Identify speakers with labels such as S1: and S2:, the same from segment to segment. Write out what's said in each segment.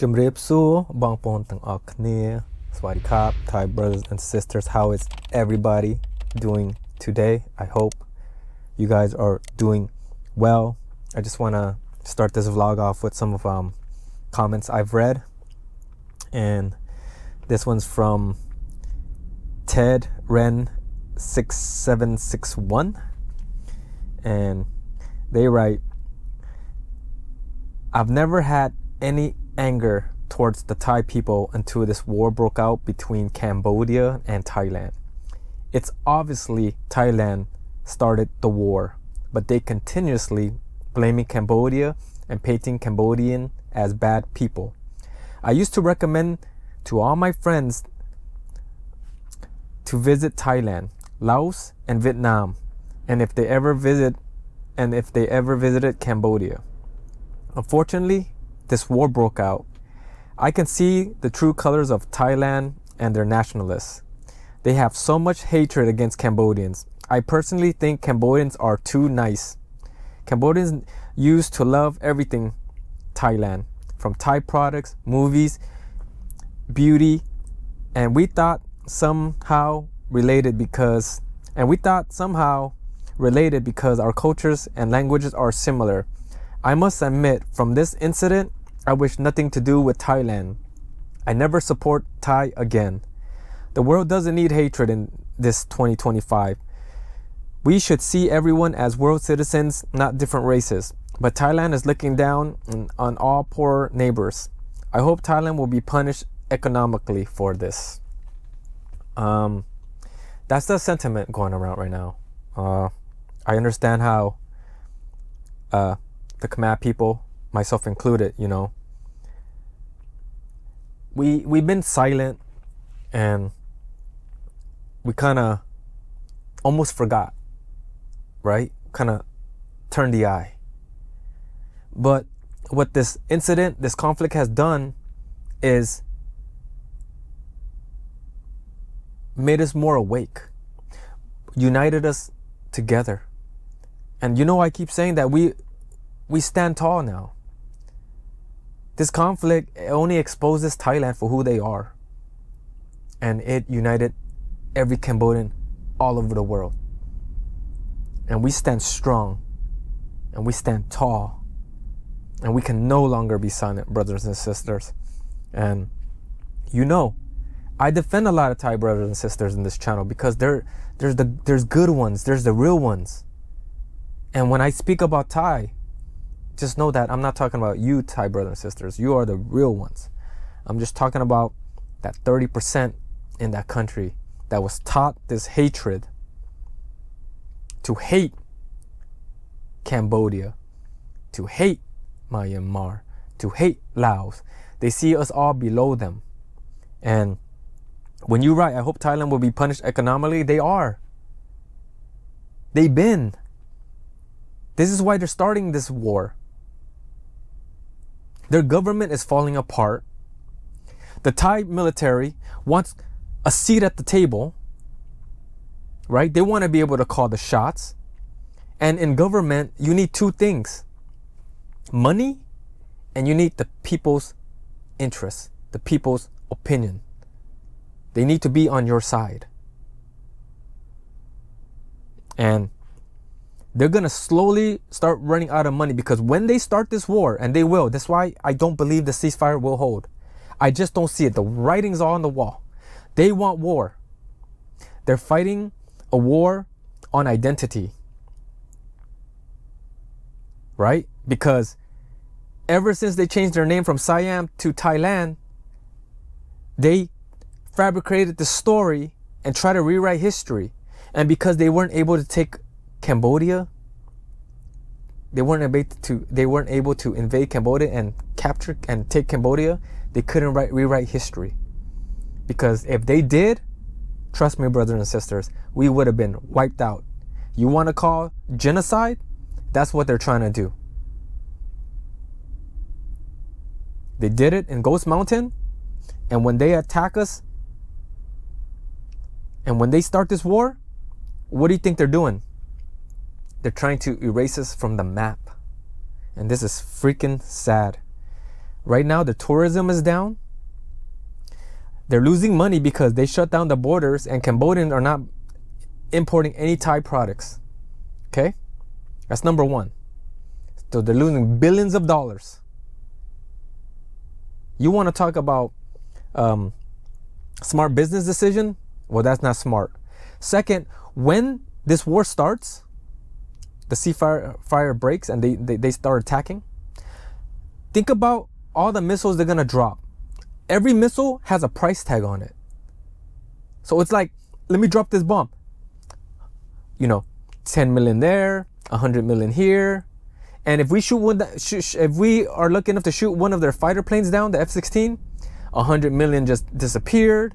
S1: Jumrib Su, Bangpon Tang Akne, Swadikap, Thai brothers and sisters. How is everybody doing today? I hope you guys are doing well. I just want to start this vlog off with some of comments I've read. And this one's from Ted Ren 6761. And they write, I've never had any anger towards the Thai people until this war broke out between Cambodia and Thailand. It's obviously Thailand started the war, but they continuously blaming Cambodia and painting Cambodian as bad people. I used to recommend to all my friends to visit Thailand, Laos, and Vietnam, and if they ever visited Cambodia. Unfortunately, this war broke out. I can see the true colors of Thailand and their nationalists. They have so much hatred against Cambodians. I personally think Cambodians are too nice. Cambodians used to love everything Thailand, from Thai products, movies, beauty, and we thought somehow related because our cultures and languages are similar. I must admit, from this incident, I wish nothing to do with Thailand. I never support Thai again. The world doesn't need hatred in this 2025. We should see everyone as world citizens, not different races. But Thailand is looking down on all poor neighbors. I hope Thailand will be punished economically for this. That's the sentiment going around right now. I understand how the Khmer people, myself included, we've been silent and we kind of almost forgot, right? Kind of turned the eye. But what this incident, this conflict has done is made us more awake, united us together. And I keep saying that we stand tall now. This conflict only exposes Thailand for who they are. And it united every Cambodian all over the world. And we stand strong. And we stand tall. And we can no longer be silent, brothers and sisters. And I defend a lot of Thai brothers and sisters in this channel because there's good ones, there's the real ones. And when I speak about Thai, just know that I'm not talking about you, Thai brothers and sisters. You are the real ones. I'm just talking about that 30% in that country that was taught this hatred, to hate Cambodia, to hate Myanmar, to hate Laos. They see us all below them. And when you write, I hope Thailand will be punished economically, they are. They've been. This is why they're starting this war. Their government is falling apart. The Thai military wants a seat at the table, right? They want to be able to call the shots. And in government, you need two things: money, and you need the people's interest, the people's opinion. They need to be on your side. And they're going to slowly start running out of money, because when they start this war, and they will, that's why I don't believe the ceasefire will hold. I just don't see it. The writing's all on the wall. They want war. They're fighting a war on identity. Right? Because ever since they changed their name from Siam to Thailand, they fabricated the story and try to rewrite history. And because they weren't able to take Cambodia, they weren't able to invade Cambodia and capture and take Cambodia, they couldn't rewrite history. Because if they did, trust me, brothers and sisters, we would have been wiped out. You want to call genocide? That's what they're trying to do. They did it in Ghost Mountain, and when they attack us, and when they start this war, what do you think they're doing? They're trying to erase us from the map. And this is freaking sad. Right now, the tourism is down. They're losing money because they shut down the borders and Cambodians are not importing any Thai products. Okay? That's number one. So they're losing billions of dollars. You want to talk about smart business decision? Well, that's not smart. Second, when this war starts, the ceasefire breaks and they start attacking, think about all the missiles they're going to drop. Every missile has a price tag on it. So it's like, let me drop this bomb. 10 million there, 100 million here. And if we if we are lucky enough to shoot one of their fighter planes down, the F-16, 100 million just disappeared.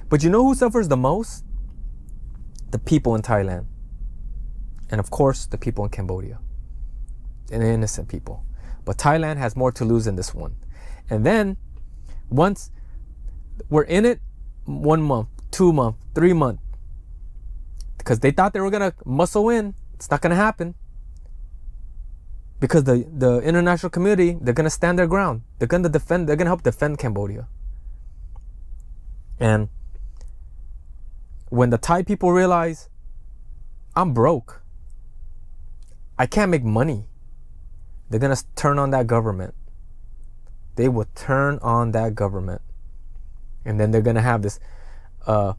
S1: But you know who suffers the most? The people in Thailand. And of course, the people in Cambodia. And the innocent people. But Thailand has more to lose in this one. And then, once we're in it, 1 month, 2 months, 3 months, because they thought they were going to muscle in. It's not going to happen. Because the international community, they're going to stand their ground. They're going to help defend Cambodia. And when the Thai people realize, I'm broke, I can't make money, they're going to turn on that government. They will turn on that government. And then they're going to have this, they're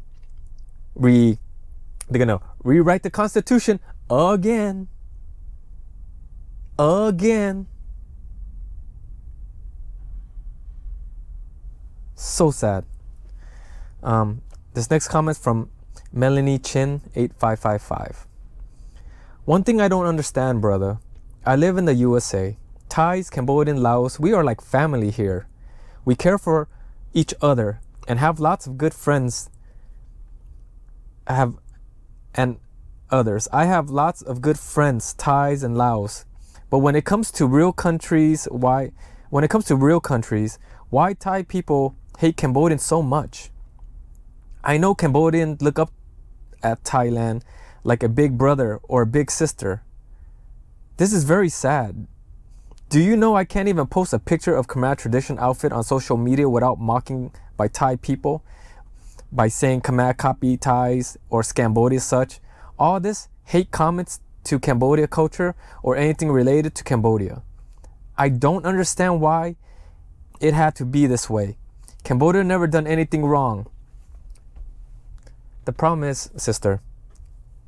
S1: going to rewrite the Constitution again. So sad. This next comment from Melanie Chin 8555. One thing I don't understand, brother. I live in the USA. Thais, Cambodian, Laos, we are like family here. We care for each other and have lots of good friends. I have lots of good friends, Thais and Laos. But when it comes to real countries, why Thai people hate Cambodians so much? I know Cambodians look up at Thailand like a big brother or a big sister. This is very sad. Do you know I can't even post a picture of Khmer tradition outfit on social media without mocking by Thai people? By saying Khmer copy Thais or Scambodia such? All this hate comments to Cambodia culture or anything related to Cambodia. I don't understand why it had to be this way. Cambodia never done anything wrong. The problem is, sister,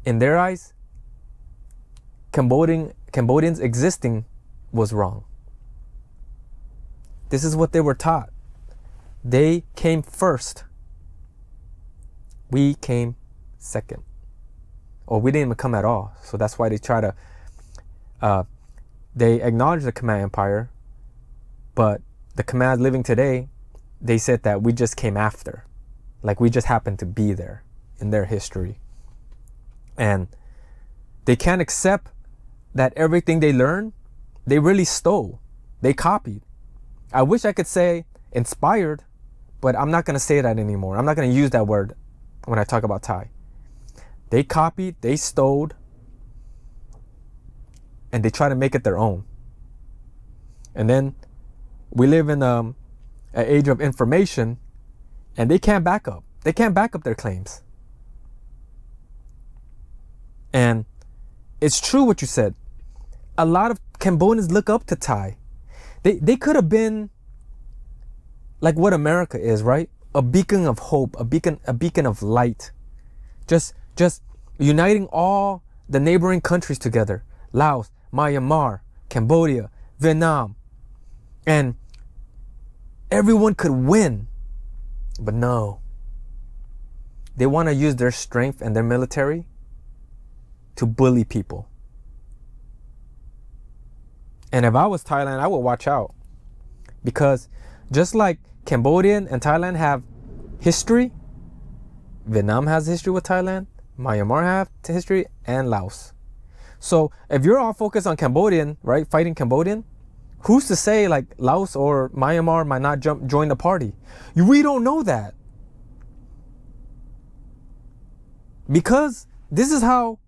S1: in their eyes, Cambodians existing was wrong. This is what they were taught. They came first. We came second. Or we didn't even come at all. So that's why they try to, they acknowledge the Khmer Empire, but the Khmer living today, they said that we just came after. Like we just happened to be there in their history. And they can't accept that everything they learned, they really stole. They copied. I wish I could say inspired, but I'm not going to say that anymore. I'm not going to use that word when I talk about Thai. They copied, they stole, and they try to make it their own. And then we live in an age of information, and they can't back up. They can't back up their claims. And it's true what you said. A lot of Cambodians look up to Thai. They could have been like what America is, right? A beacon of hope, a beacon of light. Just uniting all the neighboring countries together. Laos, Myanmar, Cambodia, Vietnam. And everyone could win. But no. They want to use their strength and their military to bully people. And if I was Thailand, I would watch out. Because just like Cambodian and Thailand have history, Vietnam has history with Thailand, Myanmar have history, and Laos. So if you're all focused on Cambodian, right, fighting Cambodian, who's to say like Laos or Myanmar might not join the party? We don't know that. Because this is how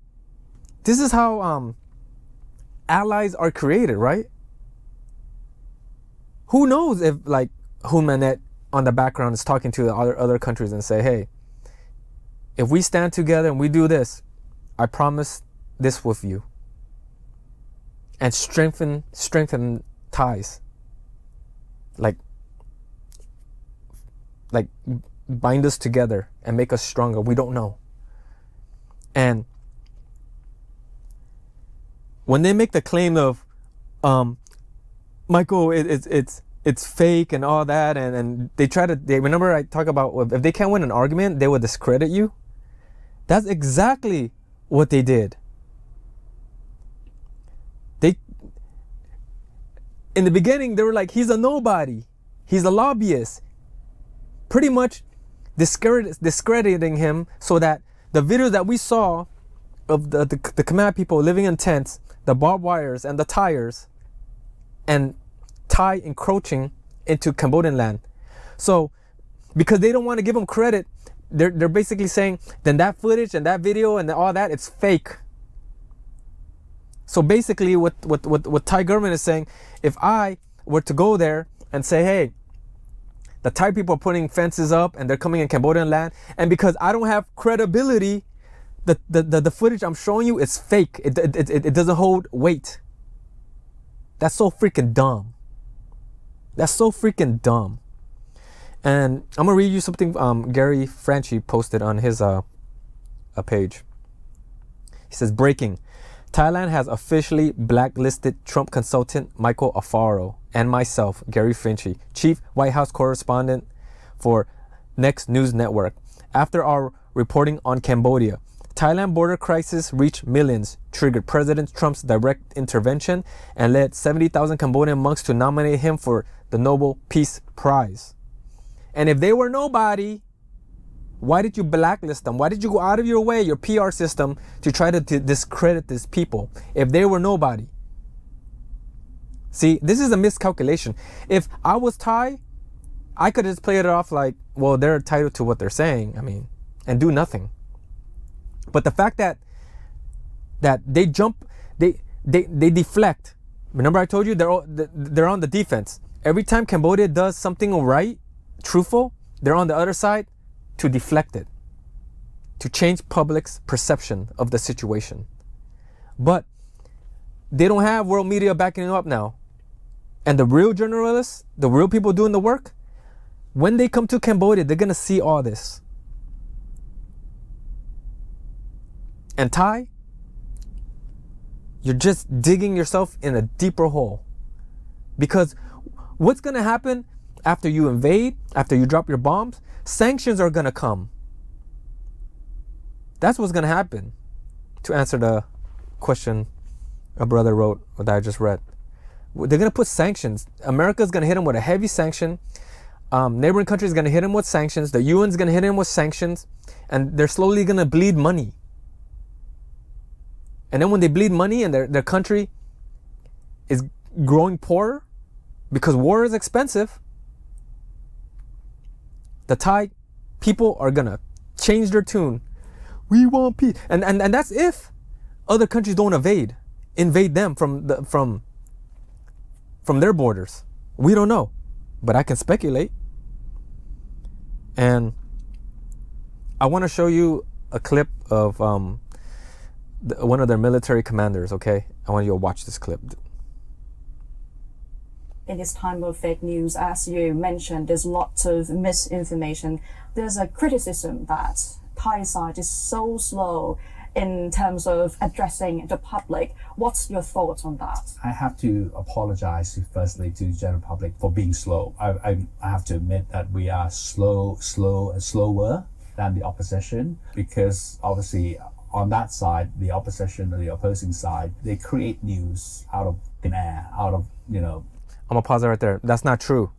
S1: allies are created, right? who knows if like Hun Manet on the background is talking to the other countries and say, hey, if we stand together and we do this, I promise this with you. And strengthen ties. Like bind us together and make us stronger. We don't know. And when they make the claim of Michael, it's fake and all that, and they remember I talk about if they can't win an argument, they will discredit you. That's exactly what they did. In the beginning, they were like, he's a nobody. He's a lobbyist. Pretty much discrediting him so that the videos that we saw of the Khmer people living in tents, the barbed wires and the tires, and Thai encroaching into Cambodian land. So, because they don't want to give them credit, they're basically saying, then that footage and that video and all that, it's fake. So basically what Thai government is saying, if I were to go there and say, hey, the Thai people are putting fences up and they're coming in Cambodian land, and because I don't have credibility, the footage I'm showing you is fake. It doesn't hold weight. That's so freaking dumb. That's so freaking dumb. And I'm gonna read you something Gary Franchi posted on his page. He says, breaking. Thailand has officially blacklisted Trump consultant Michael Alfaro and myself, Gary Franchi, chief White House correspondent for Next News Network, after our reporting on Cambodia. Thailand border crisis reached millions, triggered President Trump's direct intervention, and led 70,000 Cambodian monks to nominate him for the Nobel Peace Prize. And if they were nobody, why did you blacklist them? Why did you go out of your way, your PR system, to try to discredit these people if they were nobody? See, this is a miscalculation. If I was Thai, I could just play it off like, well, they're entitled to what they're saying, and do nothing. But the fact that they jump, they deflect. Remember I told you they're on the defense. Every time Cambodia does something right, truthful, they're on the other side to deflect it, to change public's perception of the situation. But they don't have world media backing them up now. And the real journalists, the real people doing the work, when they come to Cambodia, they're gonna see all this. And Thai, you're just digging yourself in a deeper hole. Because what's gonna happen after you invade, after you drop your bombs? Sanctions are gonna come. That's what's gonna happen. To answer the question a brother wrote that I just read. They're gonna put sanctions. America's gonna hit them with a heavy sanction. Neighboring countries gonna hit them with sanctions. The UN's gonna hit them with sanctions. And they're slowly gonna bleed money. And then when they bleed money and their country is growing poorer, because war is expensive, the Thai people are gonna change their tune. We want peace, and that's if other countries don't invade them from their borders. We don't know, but I can speculate. And I want to show you a clip of one of their military commanders. Okay, I want you to watch this clip.
S2: In this time of fake news, as you mentioned, there's lots of misinformation. There's a criticism that Thai side is so slow in terms of addressing the public. What's your thoughts on that?
S3: I have to apologize firstly to the general public for being slow. I have to admit that we are slower than the opposition, because obviously on that side, the opposition or the opposing side, they create news out of thin air,
S1: I'm gonna pause it right there. That's not true.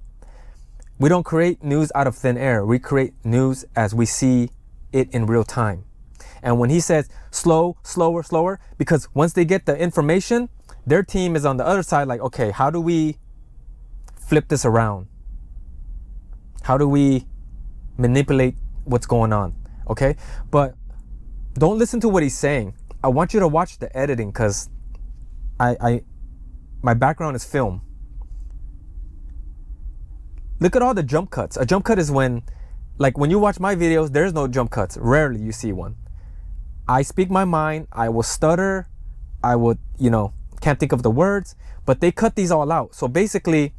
S1: We don't create news out of thin air. We create news as we see it in real time. And when he says slower, because once they get the information, their team is on the other side like, okay, how do we flip this around? How do we manipulate what's going on? Okay, but don't listen to what he's saying. I want you to watch the editing, because my background is film. Look at all the jump cuts. A jump cut is when, like when you watch my videos, there's no jump cuts. Rarely you see one. I speak my mind. I will stutter. I would, can't think of the words, but they cut these all out. So basically,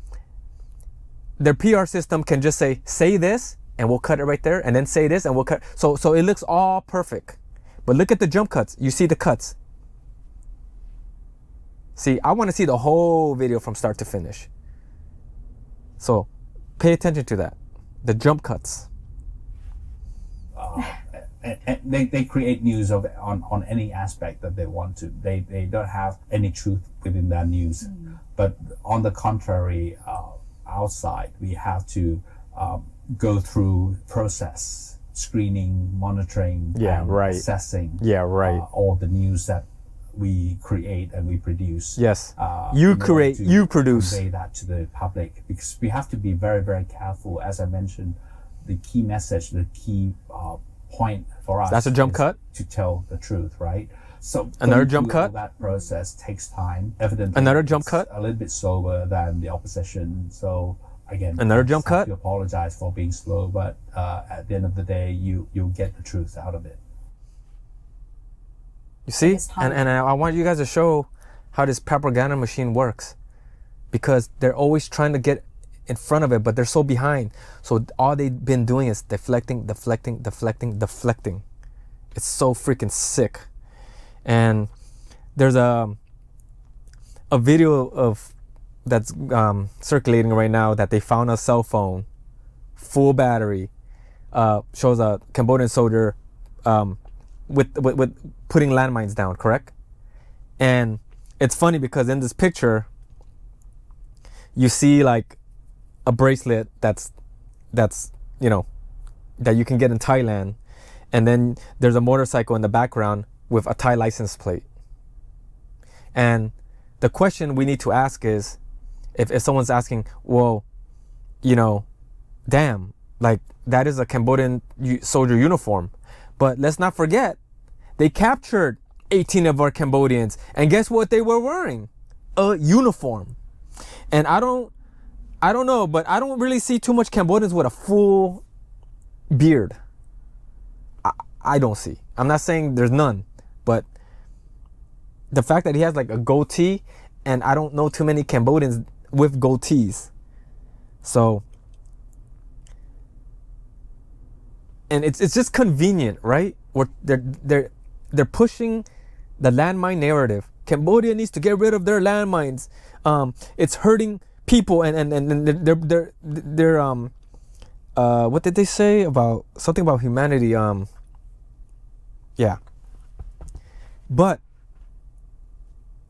S1: their PR system can just say this, and we'll cut it right there, and then say this, and we'll cut. So it looks all perfect. But look at the jump cuts. You see the cuts. See, I want to see the whole video from start to finish. So pay attention to that. The jump cuts.
S3: They create news on any aspect that they want to. They don't have any truth within that news. But on the contrary, outside, we have to go through process, screening, monitoring, assessing all the news that we create and we produce.
S1: Yes. You create, you produce.
S3: Convey that to the public, because we have to be very, very careful. As I mentioned, the key message, the key point for us.
S1: That's a jump cut.
S3: To tell the truth, right? So
S1: another jump cut.
S3: That process takes time. Evidently,
S1: another jump cut.
S3: A little bit slower than the opposition. So again,
S1: another jump cut.
S3: You apologize for being slow, but at the end of the day, you'll get the truth out of it.
S1: You see, and I want you guys to show how this propaganda machine works, because they're always trying to get in front of it, but they're so behind. So all they've been doing is deflecting. It's so freaking sick. And there's a video of that's circulating right now that they found a cell phone, full battery, shows a Cambodian soldier with putting landmines down, correct? And it's funny because in this picture you see like a bracelet that you can get in Thailand, and then there's a motorcycle in the background with a Thai license plate. And the question we need to ask is, if someone's asking, well, damn, like that is a Cambodian soldier uniform, but let's not forget, they captured 18 of our Cambodians, and guess what they were wearing? A uniform. And I don't know, but I don't really see too much Cambodians with a full beard. I don't see. I'm not saying there's none, but the fact that he has like a goatee, and I don't know too many Cambodians with goatees. So, and it's just convenient, right? They're pushing the landmine narrative. Cambodia needs to get rid of their landmines. It's hurting people, and they're what did they say about something about humanity? Yeah. But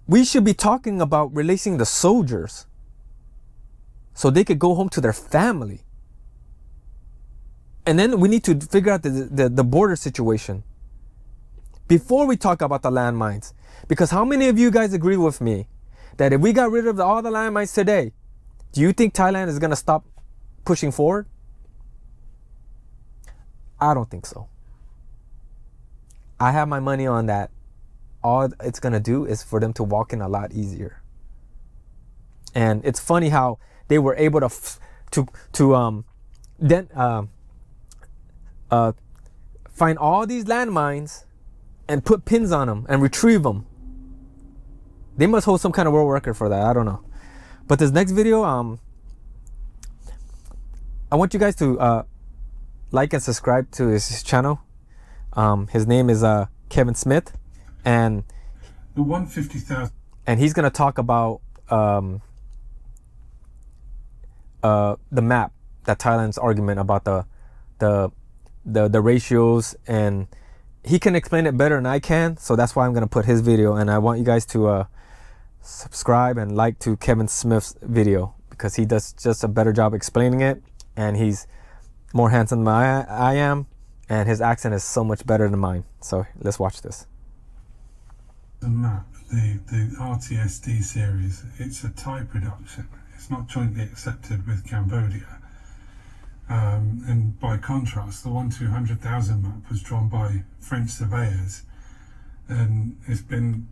S1: we should be talking about releasing the soldiers so they could go home to their family. And then we need to figure out the border situation before we talk about the landmines. Because how many of you guys agree with me that if we got rid of all the landmines today, do you think Thailand is going to stop pushing forward? I don't think so. I have my money on that. All it's going to do is for them to walk in a lot easier. And it's funny how they were able to find all these landmines and put pins on them and retrieve them. They must hold some kind of world record for that. I don't know. But this next video, I want you guys to like and subscribe to his channel. His name is Kevin Smith, and
S4: the 150,000.
S1: And he's gonna talk about the map, that Thailand's argument about the ratios, and he can explain it better than I can. So that's why I'm gonna put his video, and I want you guys to subscribe and like to Kevin Smith's video, because he does just a better job explaining it, and he's more handsome than I am, and his accent is so much better than mine. So let's watch this.
S4: The map, the RTSD series, it's a Thai production. It's not jointly accepted with Cambodia. And by contrast, the 1/200,000 map was drawn by French surveyors, and it's been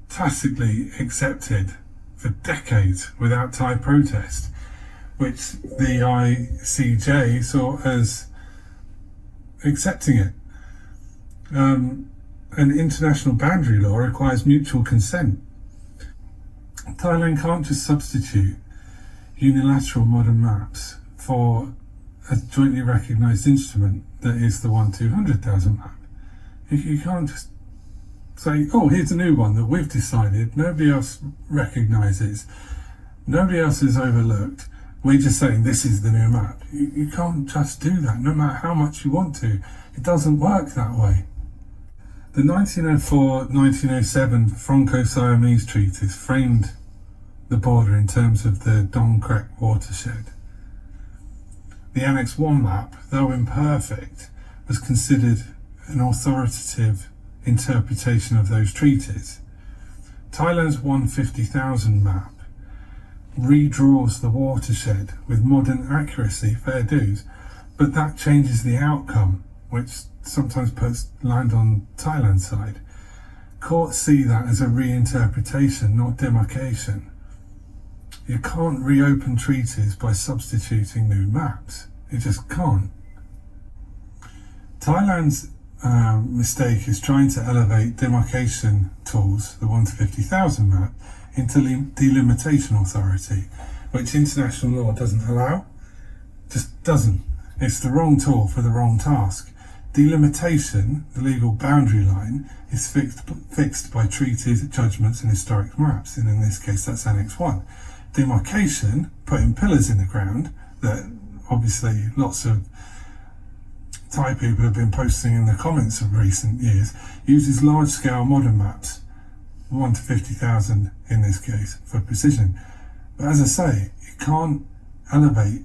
S4: tacitly accepted for decades without Thai protest, which the ICJ saw as accepting it. An international boundary law requires mutual consent. Thailand can't just substitute unilateral modern maps for a jointly recognised instrument that is the 1/200,000 map. You can't just say, oh, here's a new one that we've decided, nobody else recognises, nobody else has overlooked, we're just saying this is the new map. You can't just do that, no matter how much you want to. It doesn't work that way. The 1904-1907 Franco-Siamese treaties framed the border in terms of the Dong Krek watershed. The Annex 1 map, though imperfect, was considered an authoritative interpretation of those treaties. Thailand's 150,000 map redraws the watershed with modern accuracy, fair dues, but that changes the outcome, which sometimes puts land on Thailand's side. Courts see that as a reinterpretation, not demarcation. You can't reopen treaties by substituting new maps. You just can't. Thailand's mistake is trying to elevate demarcation tools, the 1/50,000 map, into delimitation authority, which international law doesn't allow. Just doesn't. It's the wrong tool for the wrong task. Delimitation, the legal boundary line, is fixed by treaties, judgments and historic maps, and in this case that's Annex 1. Demarcation, putting pillars in the ground, that obviously lots of Thai people have been posting in the comments of recent years, uses large-scale modern maps, 1/50,000 in this case, for precision. But as I say, you can't elevate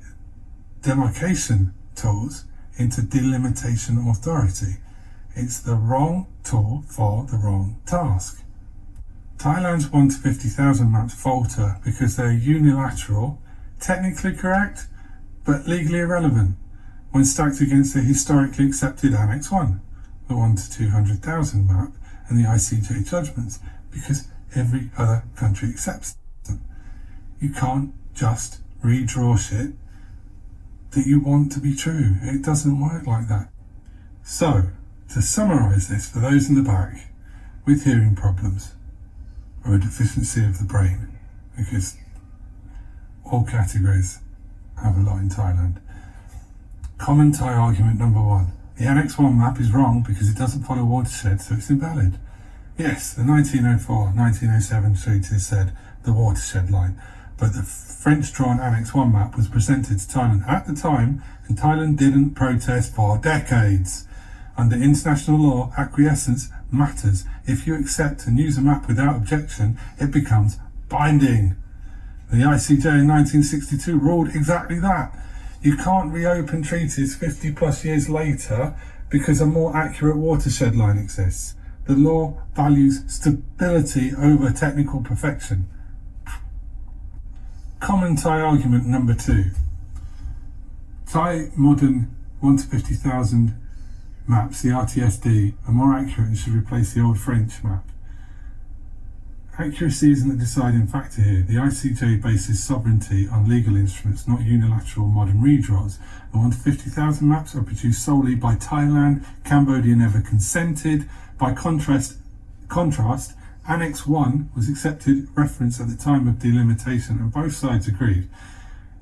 S4: demarcation tools into delimitation authority. It's the wrong tool for the wrong task. Thailand's 1/50,000 maps falter because they're unilateral, technically correct, but legally irrelevant when stacked against the historically accepted Annex 1, the 1/200,000 map, and the ICJ judgments, because every other country accepts them. You can't just redraw shit that you want to be true. It doesn't work like that. So, to summarise this for those in the back with hearing problems or a deficiency of the brain, because all categories have a lot in Thailand. Common Thai argument number 1. The Annex 1 map is wrong because it doesn't follow watershed, so it's invalid. Yes, the 1904-1907 treaty said the watershed line, but the French-drawn Annex 1 map was presented to Thailand at the time, and Thailand didn't protest for decades. Under international law, acquiescence matters. If you accept and use a map without objection, it becomes binding. The ICJ in 1962 ruled exactly that. You can't reopen treaties 50 plus years later because a more accurate watershed line exists. The law values stability over technical perfection. Common Thai argument number 2. Thai modern 1/50,000 maps, the RTSD, are more accurate and should replace the old French map. Accuracy isn't the deciding factor here. The ICJ bases sovereignty on legal instruments, not unilateral modern redraws. The 1/50,000 maps are produced solely by Thailand. Cambodia never consented. By contrast, Annex 1 was accepted reference at the time of delimitation, and both sides agreed.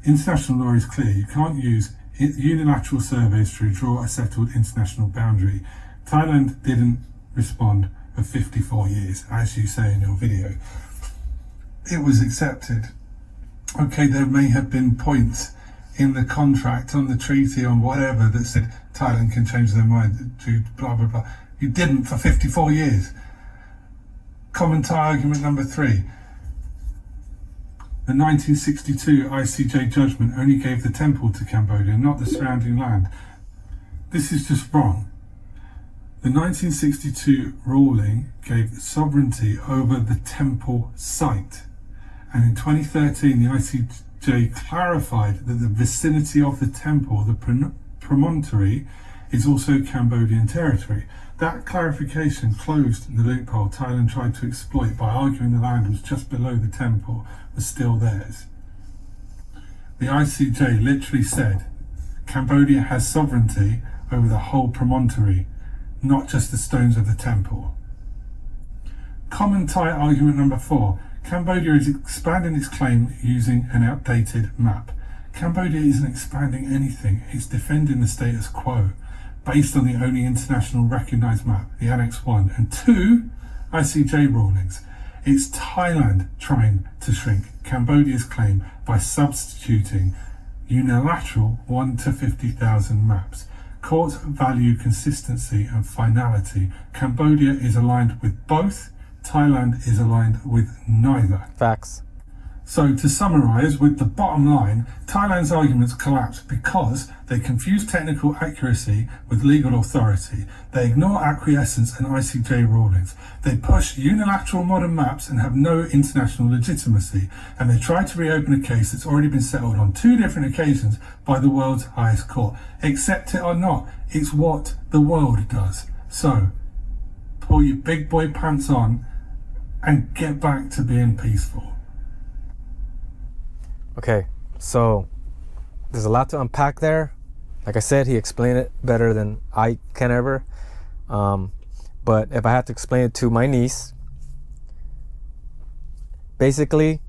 S4: International law is clear. You can't use unilateral surveys to draw a settled international boundary. Thailand didn't respond for 54 years, as you say in your video. It was accepted. Okay, there may have been points in the contract, on the treaty, on whatever, that said Thailand can change their mind to blah, blah, blah. You didn't for 54 years. Common Thai argument number 3. The 1962 ICJ judgment only gave the temple to Cambodia, not the surrounding land. This is just wrong. The 1962 ruling gave sovereignty over the temple site, and in 2013 the ICJ clarified that the vicinity of the temple, the promontory, is also Cambodian territory. That clarification closed the loophole Thailand tried to exploit by arguing the land was just below the temple, was still theirs. the ICJ literally said Cambodia has sovereignty over the whole promontory, not just the stones of the temple. Common Thai argument number 4. Cambodia is expanding its claim using an outdated map. Cambodia isn't expanding anything, it's defending the status quo based on the only international recognised map, the Annex 1, and 2 ICJ rulings. It's Thailand trying to shrink Cambodia's claim by substituting unilateral 1 to 50,000 maps. Courts value consistency and finality. Cambodia is aligned with both. Thailand is aligned with neither.
S1: Facts.
S4: So to summarise, with the bottom line, Thailand's arguments collapse because they confuse technical accuracy with legal authority. They ignore acquiescence and ICJ rulings. They push unilateral modern maps and have no international legitimacy. And they try to reopen a case that's already been settled on 2 different occasions by the world's highest court. Accept it or not, it's what the world does. So, pull your big boy pants on and get back to being peaceful.
S1: Okay, so there's a lot to unpack there. Like I said, he explained it better than I can ever. But if I had to explain it to my niece, basically,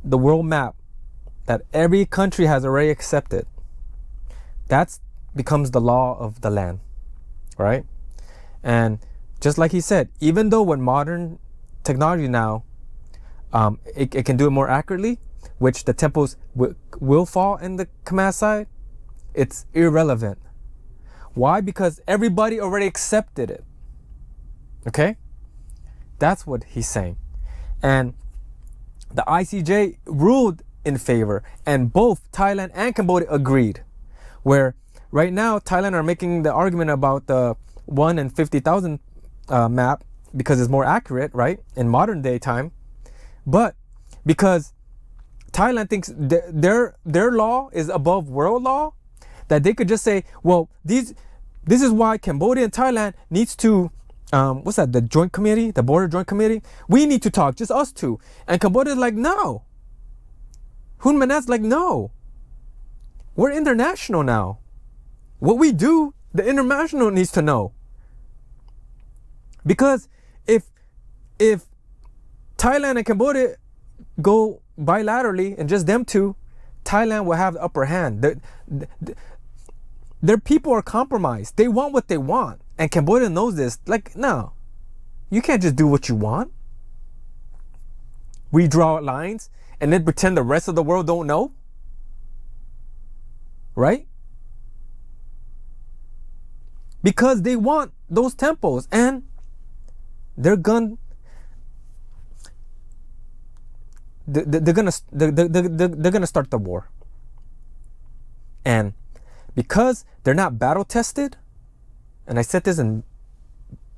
S1: the world map that every country has already accepted, that becomes the law of the land, right? And just like he said, even though with modern technology now, it can do it more accurately, which the temples will fall in the Khmer side, it's irrelevant. Why? Because everybody already accepted it. Okay? That's what he's saying. And the ICJ ruled in favor, and both Thailand and Cambodia agreed. Where right now, Thailand are making the argument about the 1 in 50,000 map because it's more accurate, right? In modern day time. But because Thailand thinks their law is above world law, that they could just say, well, this is why Cambodia and Thailand needs to, what's that, the joint committee, the border joint committee? We need to talk, just us two. And Cambodia's like, no. Hun Manet's like, no. We're international now. What we do, the international needs to know. Because if Thailand and Cambodia go bilaterally and just them two, Thailand will have the upper hand. Their people are compromised. They want what they want. And Cambodia knows this. Like, no, you can't just do what you want. We draw lines and then pretend the rest of the world don't know. Right? Because they want those temples and they're gonna start the war. And because they're not battle tested, and I said this in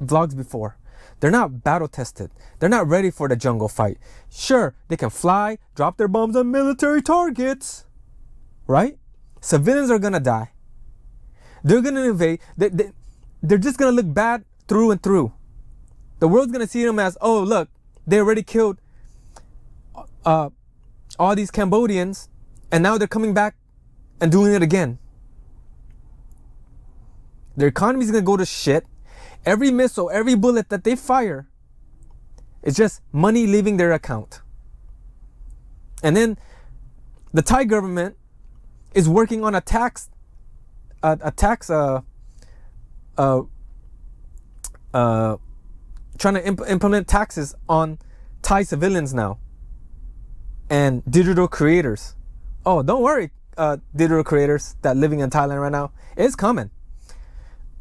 S1: vlogs before, they're not battle tested. They're not ready for the jungle fight. Sure, they can fly, drop their bombs on military targets, right? Civilians are gonna die. They're gonna invade. They're just gonna look bad through and through. The world's gonna see them as, oh look, they already killed all these Cambodians, and now they're coming back and doing it again. Their economy's gonna go to shit. Every missile, every bullet that they fire is just money leaving their account. And then the Thai government is working on trying to implement taxes on Thai civilians now and digital creators. Oh, don't worry, digital creators that living in Thailand right now, it's coming.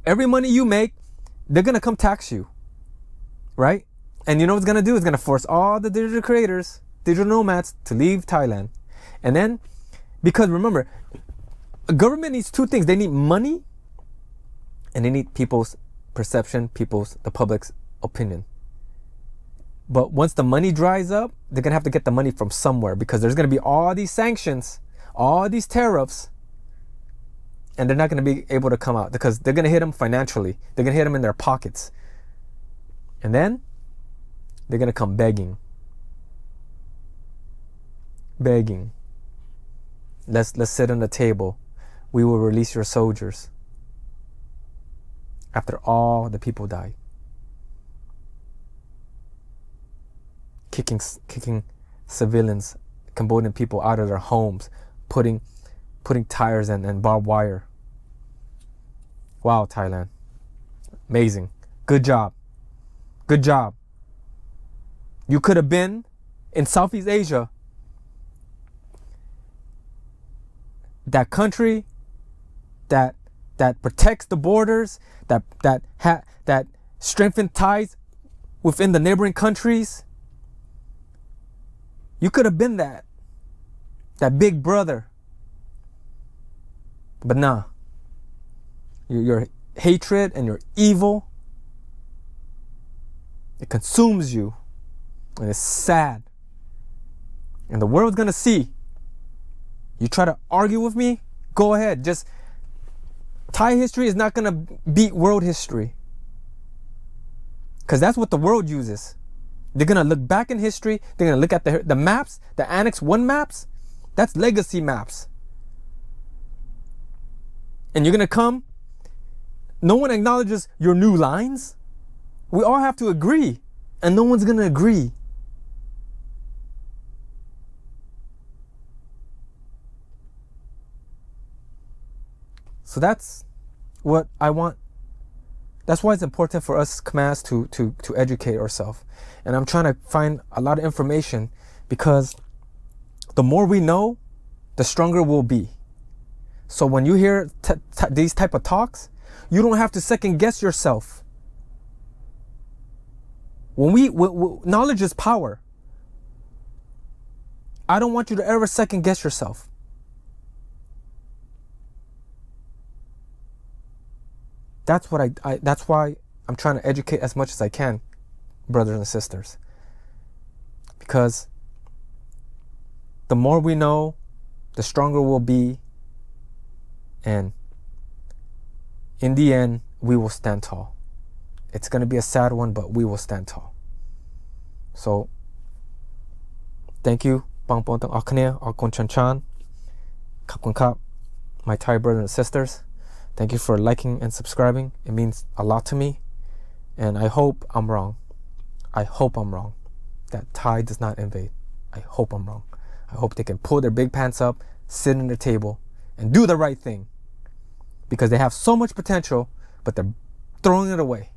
S1: Every money you make, they're gonna come tax you, right? And you know what's gonna do? It's gonna force all the digital creators, digital nomads, to leave Thailand. And then, because remember, a government needs 2 things. They need money, and they need people's perception, the public's opinion. But once the money dries up, they're gonna have to get the money from somewhere, because there's gonna be all these sanctions, all these tariffs, and they're not gonna be able to come out because they're gonna hit them financially. They're gonna hit them in their pockets. And then they're gonna come begging. begging. Let's sit on the table. We will release your soldiers. After all the people died. Kicking civilians, Cambodian people out of their homes, putting tires and barbed wire. Wow, Thailand. Amazing. Good job. Good job. You could have been in Southeast Asia. That country that protects the borders, that strengthens ties within the neighboring countries. You could have been that big brother. But nah. Your hatred and your evil, it consumes you. And it's sad. And the world's gonna see. You try to argue with me? Go ahead. Just Thai history is not gonna beat world history. Because that's what the world uses. They're gonna look back in history. They're gonna look at the maps, the Annex 1 maps. That's legacy maps. And you're gonna come. No one acknowledges your new lines. We all have to agree. And no one's gonna agree. So that's what I want. That's why it's important for us Khmers to educate ourselves. And I'm trying to find a lot of information because the more we know, the stronger we'll be. So when you hear these type of talks, you don't have to second guess yourself. When knowledge is power. I don't want you to ever second guess yourself. That's what that's why I'm trying to educate as much as I can, brothers and sisters. Because the more we know, the stronger we'll be. And in the end, we will stand tall. It's going to be a sad one, but we will stand tall. So, thank you, Bang Pon Tang Akne, Akon Chan Chan, Kapkun Kap, my Thai brothers and sisters. Thank you for liking and subscribing. It means a lot to me. And I hope I'm wrong. I hope I'm wrong. That Thai does not invade. I hope I'm wrong. I hope they can pull their big pants up, sit at the table, and do the right thing. Because they have so much potential, but they're throwing it away.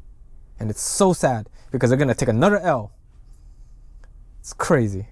S1: And it's so sad because they're going to take another L. It's crazy.